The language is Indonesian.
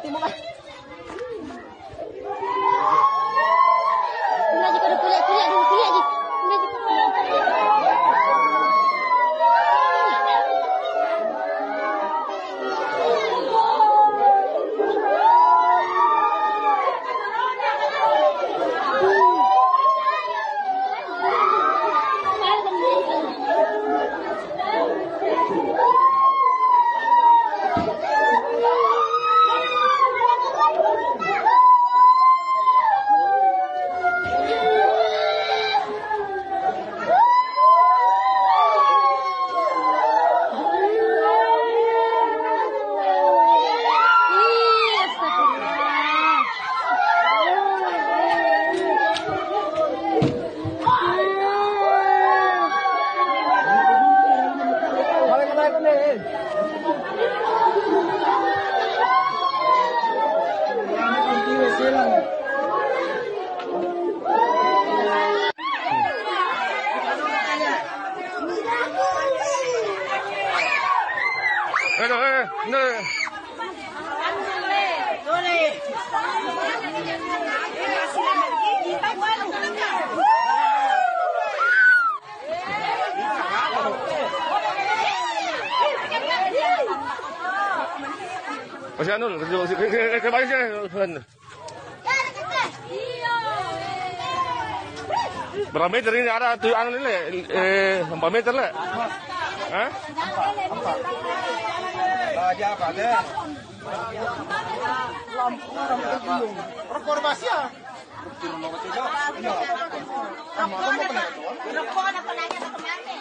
mati mo lah. Kuliah je kada kuliah je. Kuliah je. Masih anu, kembali sini. Berapa meter ini ada tuh anu ini? 4 meter lah. Hah? Aja apa deh? Reformasi ya? Rokok ada penanya kemarin.